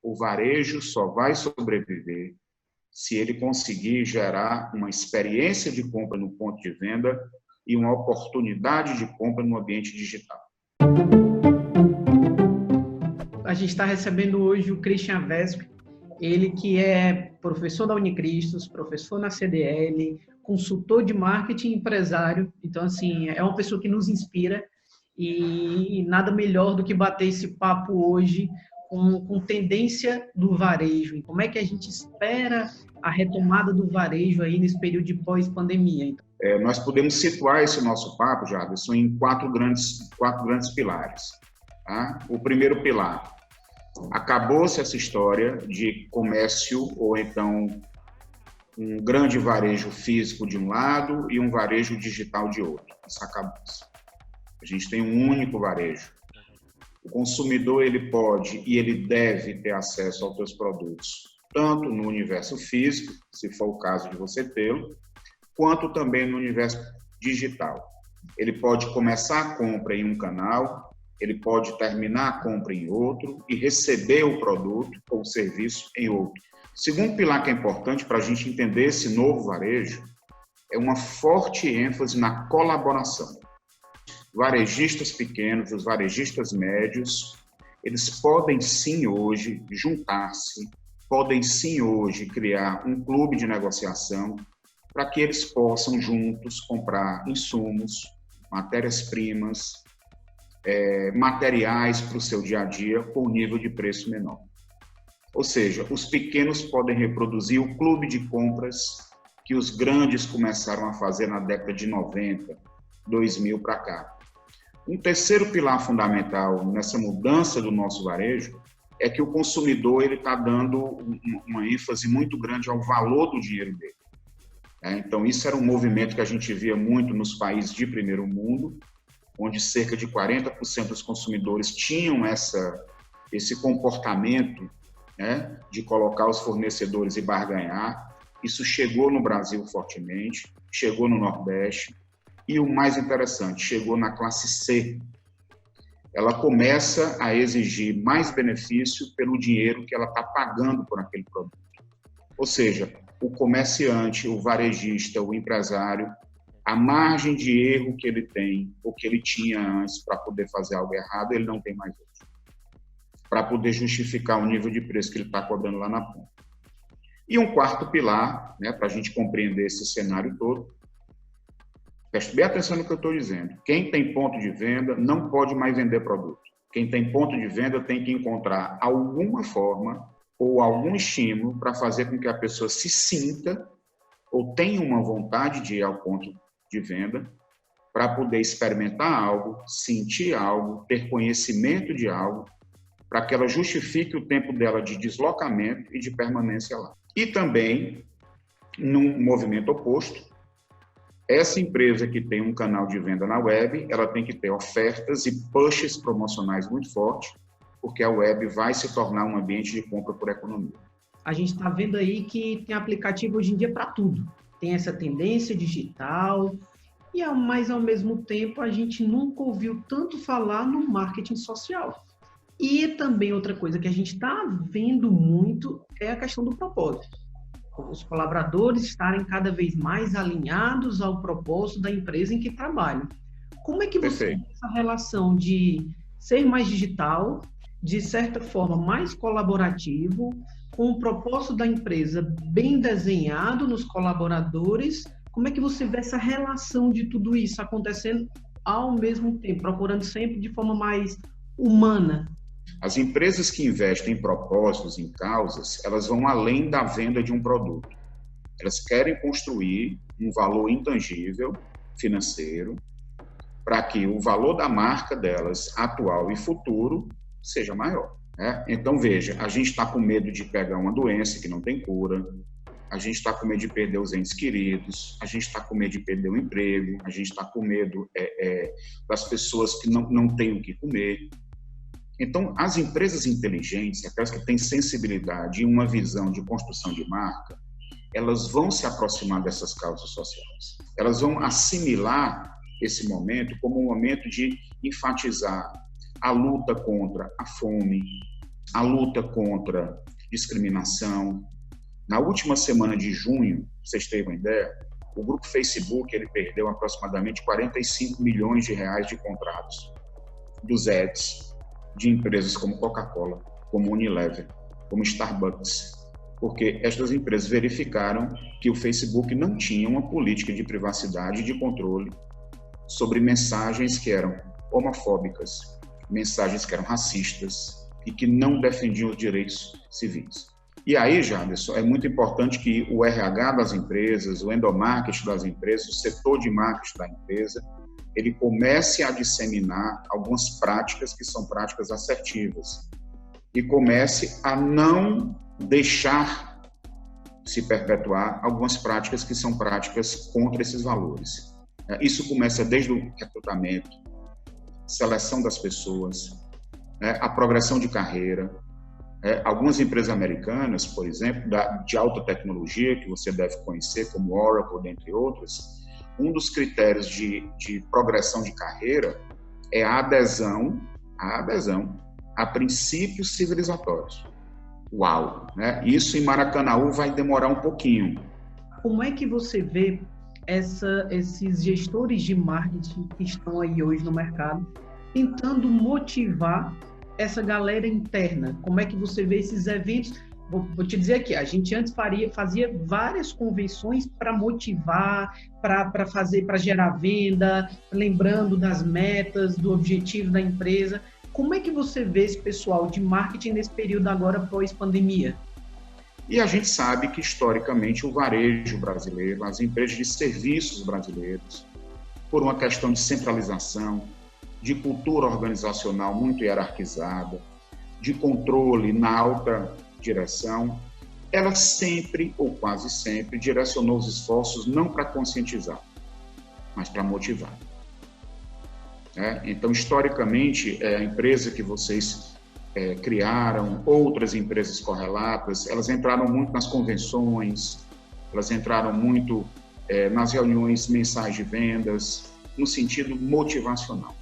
o varejo só vai sobreviver se ele conseguir gerar uma experiência de compra no ponto de venda e uma oportunidade de compra no ambiente digital. A gente está recebendo hoje o Christian Vesp, ele que é professor da Unicristos, professor na CDL, consultor de marketing, empresário. Então, assim, é uma pessoa que nos inspira e nada melhor do que bater esse papo hoje com tendência do varejo. Como é que a gente espera a retomada do varejo aí nesse período de pós-pandemia? Nós podemos situar esse nosso papo, Jadson, em quatro grandes pilares. Tá? O primeiro pilar, acabou-se essa história de comércio ou então um grande varejo físico de um lado e um varejo digital de outro. Isso acabou-se. A gente tem um único varejo. O consumidor ele pode e ele deve ter acesso aos seus produtos, tanto no universo físico, se for o caso de você tê-lo, quanto também no universo digital. Ele pode começar a compra em um canal, ele pode terminar a compra em outro e receber o produto ou serviço em outro. Segundo pilar que é importante para a gente entender esse novo varejo é uma forte ênfase na colaboração. Varejistas pequenos, os varejistas médios, eles podem sim hoje juntar-se, podem sim hoje criar um clube de negociação para que eles possam juntos comprar insumos, matérias-primas, materiais para o seu dia a dia com nível de preço menor. Ou seja, os pequenos podem reproduzir o clube de compras que os grandes começaram a fazer na década de 90, 2000 para cá. Um terceiro pilar fundamental nessa mudança do nosso varejo é que o consumidor ele está dando uma ênfase muito grande ao valor do dinheiro dele. Então, isso era um movimento que a gente via muito nos países de primeiro mundo, onde cerca de 40% dos consumidores tinham esse comportamento, né, de colocar os fornecedores e barganhar. Isso chegou no Brasil fortemente, chegou no Nordeste e, o mais interessante, chegou na classe C. Ela começa a exigir mais benefício pelo dinheiro que ela está pagando por aquele produto. Ou seja, o comerciante, o varejista, o empresário, a margem de erro que ele tem, ou que ele tinha antes para poder fazer algo errado, ele não tem mais hoje. Para poder justificar o nível de preço que ele está cobrando lá na ponta. E um quarto pilar, né, para a gente compreender esse cenário todo, preste bem atenção no que eu estou dizendo. Quem tem ponto de venda não pode mais vender produto. Quem tem ponto de venda tem que encontrar alguma forma ou algum estímulo para fazer com que a pessoa se sinta ou tenha uma vontade de ir ao ponto de venda para poder experimentar algo, sentir algo, ter conhecimento de algo, para que ela justifique o tempo dela de deslocamento e de permanência lá. E também, num movimento oposto, essa empresa que tem um canal de venda na web, ela tem que ter ofertas e pushes promocionais muito fortes, porque a web vai se tornar um ambiente de compra por economia. A gente está vendo aí que tem aplicativo hoje em dia para tudo. Tem essa tendência digital, mas ao mesmo tempo a gente nunca ouviu tanto falar no marketing social. E também outra coisa que a gente está vendo muito é a questão do propósito. Os colaboradores estarem cada vez mais alinhados ao propósito da empresa em que trabalham. Como é que você vê essa relação de ser mais digital, de certa forma mais colaborativo, com o propósito da empresa bem desenhado nos colaboradores? Como é que você vê essa relação de tudo isso acontecendo ao mesmo tempo, procurando sempre de forma mais humana? As empresas que investem em propósitos, em causas, elas vão além da venda de um produto. Elas querem construir um valor intangível, financeiro, para que o valor da marca delas, atual e futuro, seja maior. Né? Então, veja, a gente está com medo de pegar uma doença que não tem cura, a gente está com medo de perder os entes queridos, a gente está com medo de perder o emprego, a gente está com medo das pessoas que não têm o que comer. Então, as empresas inteligentes, aquelas que têm sensibilidade e uma visão de construção de marca, elas vão se aproximar dessas causas sociais. Elas vão assimilar esse momento como um momento de enfatizar a luta contra a fome, a luta contra discriminação. Na última semana de junho, pra vocês terem uma ideia, o grupo Facebook ele perdeu aproximadamente 45 milhões de reais de contratos dos ads de empresas como Coca-Cola, como Unilever, como Starbucks, porque estas empresas verificaram que o Facebook não tinha uma política de privacidade e de controle sobre mensagens que eram homofóbicas, mensagens que eram racistas e que não defendiam os direitos civis. E aí, Jaderson, é muito importante que o RH das empresas, o endomarketing das empresas, o setor de marketing da empresa, ele comece a disseminar algumas práticas que são práticas assertivas e comece a não deixar se perpetuar algumas práticas que são práticas contra esses valores. Isso começa desde o recrutamento, seleção das pessoas, a progressão de carreira. Algumas empresas americanas, por exemplo, de alta tecnologia, que você deve conhecer, como Oracle, dentre outras, um dos critérios de progressão de carreira é a adesão a princípios civilizatórios. Uau! Né? Isso em Maracanaú vai demorar um pouquinho. Como é que você vê esses gestores de marketing que estão aí hoje no mercado tentando motivar essa galera interna? Como é que você vê esses eventos? Vou te dizer aqui, a gente antes fazia várias convenções para motivar, para gerar venda, lembrando das metas, do objetivo da empresa. Como é que você vê esse pessoal de marketing nesse período agora pós-pandemia? E a gente sabe que, historicamente, o varejo brasileiro, as empresas de serviços brasileiros, por uma questão de centralização, de cultura organizacional muito hierarquizada, de controle na alta direção, ela sempre, ou quase sempre, direcionou os esforços não para conscientizar, mas para motivar. Então, historicamente, a empresa que vocês criaram, outras empresas correlatas, elas entraram muito nas convenções, elas entraram muito nas reuniões mensais de vendas, no sentido motivacional.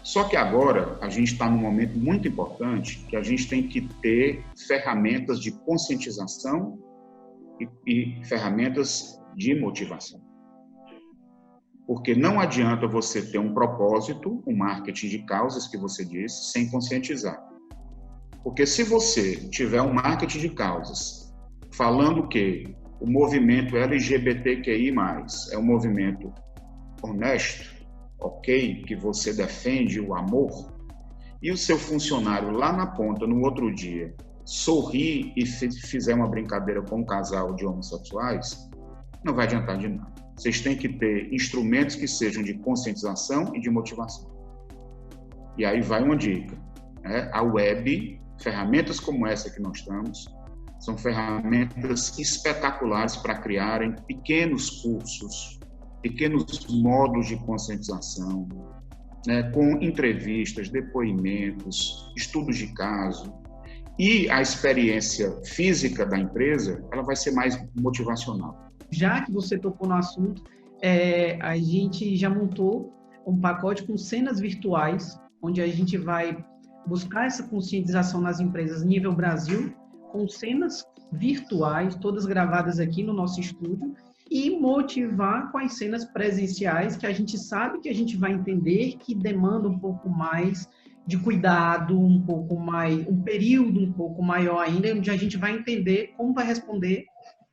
Só que agora a gente está num momento muito importante que a gente tem que ter ferramentas de conscientização e ferramentas de motivação. Porque não adianta você ter um propósito, um marketing de causas que você disse, sem conscientizar. Porque se você tiver um marketing de causas falando que o movimento LGBTQI+, é um movimento honesto, ok, que você defende o amor, e o seu funcionário lá na ponta, no outro dia, sorrir e fizer uma brincadeira com um casal de homossexuais, não vai adiantar de nada. Vocês têm que ter instrumentos que sejam de conscientização e de motivação. E aí vai uma dica. A web, ferramentas como essa que nós estamos, são ferramentas espetaculares para criarem pequenos cursos, pequenos módulos de conscientização, com entrevistas, depoimentos, estudos de caso. E a experiência física da empresa, ela vai ser mais motivacional. Já que você tocou no assunto, a gente já montou um pacote com cenas virtuais, onde a gente vai buscar essa conscientização nas empresas nível Brasil, com cenas virtuais, todas gravadas aqui no nosso estúdio, e motivar com as cenas presenciais, que a gente sabe que a gente vai entender que demanda um pouco mais de cuidado, um pouco mais, um período um pouco maior ainda, onde a gente vai entender como vai responder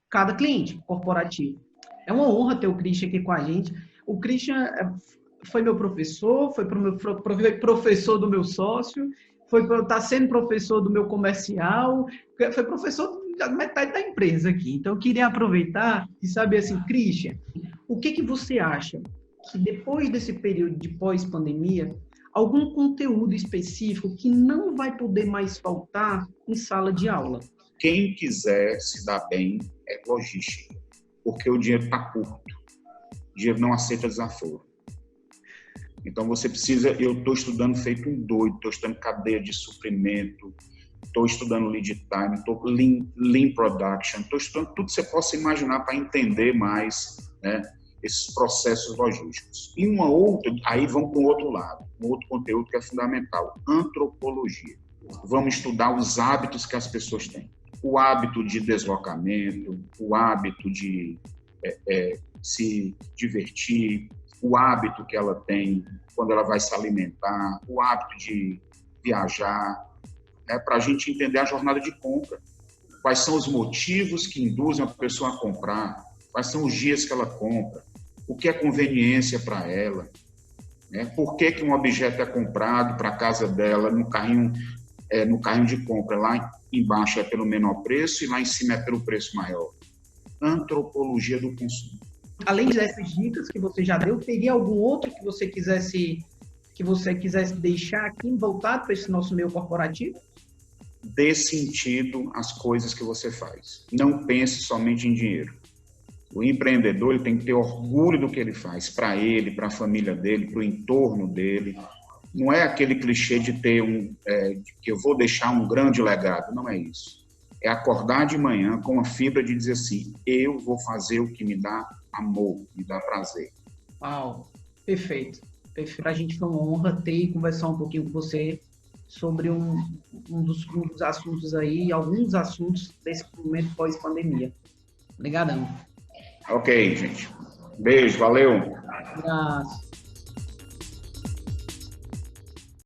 cada cliente corporativo. É uma honra ter o Christian aqui com a gente. O Christian foi meu professor, foi professor do meu sócio, está sendo professor do meu comercial, foi professor da metade da empresa aqui. Então, eu queria aproveitar e saber assim, Christian, o que você acha que depois desse período de pós-pandemia, algum conteúdo específico que não vai poder mais faltar em sala de aula? Quem quiser se dar bem é logística, porque o dinheiro está curto. O dinheiro não aceita desaforo. Então, você precisa... Eu estou estudando feito um doido, estou estudando cadeia de suprimento, estou estudando lead time, estou lean production, estou estudando tudo que você possa imaginar para entender mais, esses processos logísticos. E uma outra... Aí vamos para o outro lado, um outro conteúdo que é fundamental, antropologia. vamos estudar os hábitos que as pessoas têm. O hábito de deslocamento, o hábito de se divertir, o hábito que ela tem quando ela vai se alimentar, o hábito de viajar, para a gente entender a jornada de compra. Quais são os motivos que induzem a pessoa a comprar, quais são os dias que ela compra, o que é conveniência para ela, por que um objeto é comprado para a casa dela no carrinho de compra, lá embaixo é pelo menor preço e lá em cima é pelo preço maior. Antropologia do consumo. Além dessas dicas que você já deu, teria algum outro que você quisesse deixar aqui voltado para esse nosso meio corporativo? Dê sentido às coisas que você faz. Não pense somente em dinheiro. O empreendedor ele tem que ter orgulho do que ele faz, para ele, para a família dele, para o entorno dele. Não é aquele clichê de ter que eu vou deixar um grande legado, não é isso. É acordar de manhã com a fibra de dizer assim, eu vou fazer o que me dá amor, me dá prazer. Uau, perfeito. Para a gente foi uma honra ter e conversar um pouquinho com você sobre um dos assuntos aí, alguns assuntos desse momento pós-pandemia. Obrigadão. Ok, gente. Beijo, valeu. Abraço.